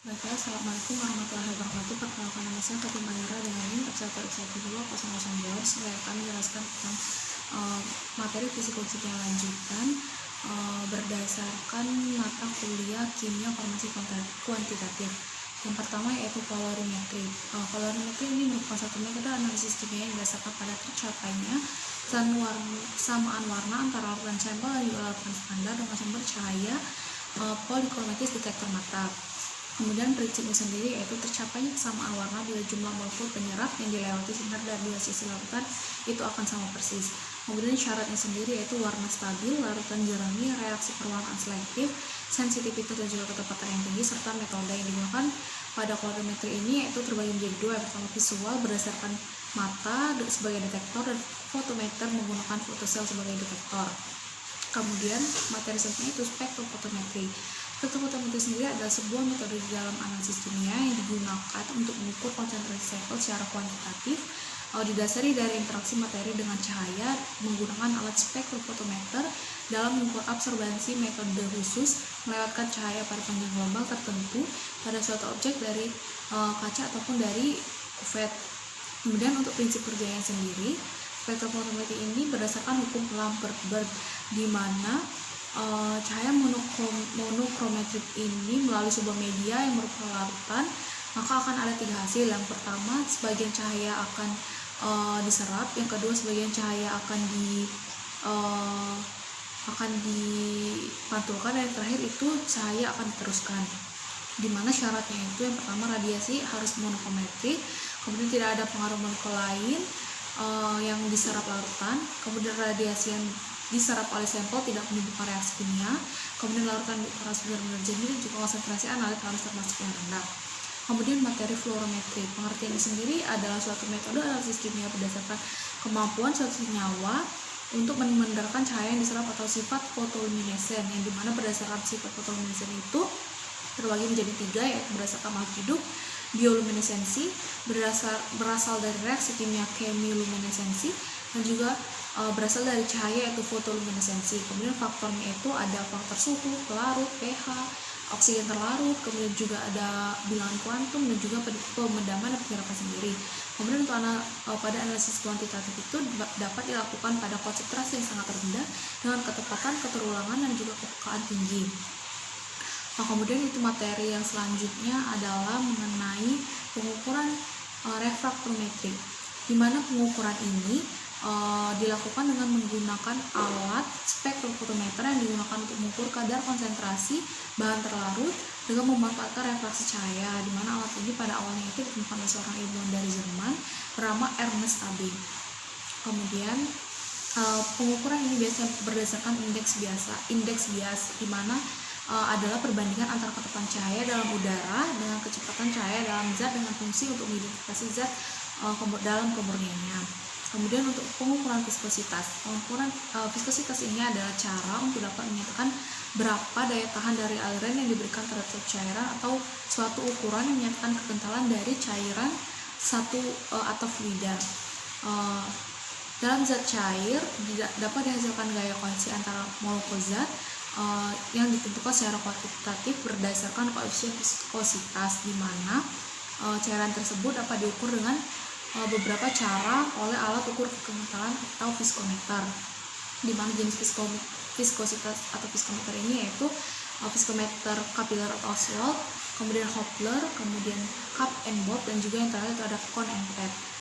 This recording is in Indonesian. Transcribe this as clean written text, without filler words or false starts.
Baiklah, Assalamualaikum warahmatullahi wabarakatuh. Perkenalkan, nama saya Fatima Mayura dengan NIM 1112002. Saya akan menjelaskan tentang materi fisika-kimia lanjutan berdasarkan mata kuliah kimia farmasi kuantitatif. Yang pertama yaitu polarimetri. Polarimetri ini merupakan satu metode analisis kimia yang berdasarkan pada tercapainya kesamaan warna antara larutan sampel dan juga larutan standar dengan sumber cahaya polikromatis detektor mata. Kemudian prinsipnya sendiri yaitu tercapainya kesamaan warna bila jumlah molekul penyerap yang dilewati sinar dari dua sisi larutan itu akan sama persis. Kemudian syaratnya sendiri yaitu warna stabil, larutan jernih, reaksi perwarnaan selektif, sensitivitas dan juga ketepatan yang tinggi, serta metode yang digunakan pada kolorimetri ini yaitu terbagi menjadi dua. Yang pertama visual berdasarkan mata sebagai detektor dan fotometer menggunakan fotosel sebagai detektor. Kemudian materi selanjutnya itu spektrofotometri. Spektrofotometri sendiri adalah sebuah metode di dalam analisis kimia yang digunakan untuk mengukur konsentrasi sampel secara kuantitatif, didasari dari interaksi materi dengan cahaya menggunakan alat spektrofotometer dalam mengukur absorbansi metode khusus melewatkan cahaya pada panjang gelombang tertentu pada suatu objek dari kaca ataupun dari kuvet. Kemudian untuk prinsip kerjanya sendiri, spektrofotometri ini berdasarkan hukum Lambert-Bird, di mana cahaya monokrometrik ini melalui sebuah media yang merupakan larutan, maka akan ada tiga hasil. Yang pertama, sebagian cahaya akan diserap, yang kedua sebagian cahaya akan dipantulkan, dan yang terakhir itu cahaya akan diteruskan. Dimana syaratnya itu yang pertama radiasi harus monokrometrik, kemudian tidak ada pengaruh molekul lain yang diserap larutan, kemudian radiasi yang diserap oleh sampel tidak menimbulkan reaksi kimia, kemudian larutan harus benar-benar jernih dan juga konsentrasi analit harus termasuk yang rendah. Kemudian materi fluorometri, pengertiannya sendiri adalah suatu metode analisis kimia berdasarkan kemampuan suatu senyawa untuk mendengarkan cahaya yang diserap atau sifat fotoluminesen, yang dimana berdasarkan sifat fotoluminesen itu terbagi menjadi tiga, yaitu berdasarkan makhluk hidup, bioluminesensi, berasal dari reaksi kimia kemiluminesensi, dan juga berasal dari cahaya yaitu fotoluminesensi. Kemudian faktornya itu ada faktor suhu, pelarut, pH, oksigen terlarut, kemudian juga ada bilangan kuantum dan juga pemedaman dan penyerapan sendiri. Kemudian untuk pada analisis kuantitatif itu dapat dilakukan pada konsentrasi yang sangat rendah dengan ketepatan, keterulangan dan juga kepekaan tinggi. Nah, kemudian itu materi yang selanjutnya adalah mengenai pengukuran refraktometri, di mana pengukuran ini dilakukan dengan menggunakan alat spektrofotometer yang digunakan untuk mengukur kadar konsentrasi bahan terlarut dengan memanfaatkan refraksi cahaya, di mana alat ini pada awalnya itu ditemukan oleh seorang ilmuwan dari Jerman bernama Ernest Abbe. Kemudian pengukuran ini biasanya berdasarkan indeks bias, di mana adalah perbandingan antara ketepatan cahaya dalam udara dengan kecepatan cahaya dalam zat dengan fungsi untuk mengidentifikasi zat dalam kemurniannya. Kemudian untuk pengukuran viskositas, viskositas ini adalah cara untuk dapat menyatakan berapa daya tahan dari aliran yang diberikan terhadap cairan atau suatu ukuran yang menyatakan kekentalan dari cairan satu atau fluida. Dalam zat cair dapat dihasilkan gaya koherensi antara molekul zat yang ditentukan secara kuantitatif berdasarkan koefisien viskositas, di mana cairan tersebut dapat diukur dengan beberapa cara oleh alat ukur kekentalan atau viskometer, di mana jenis viskositas atau viskometer ini yaitu viskometer Kapiller atau Oswald, kemudian Hopler, kemudian Cup and Bob, dan juga yang terakhir itu ada Kohn and Pett.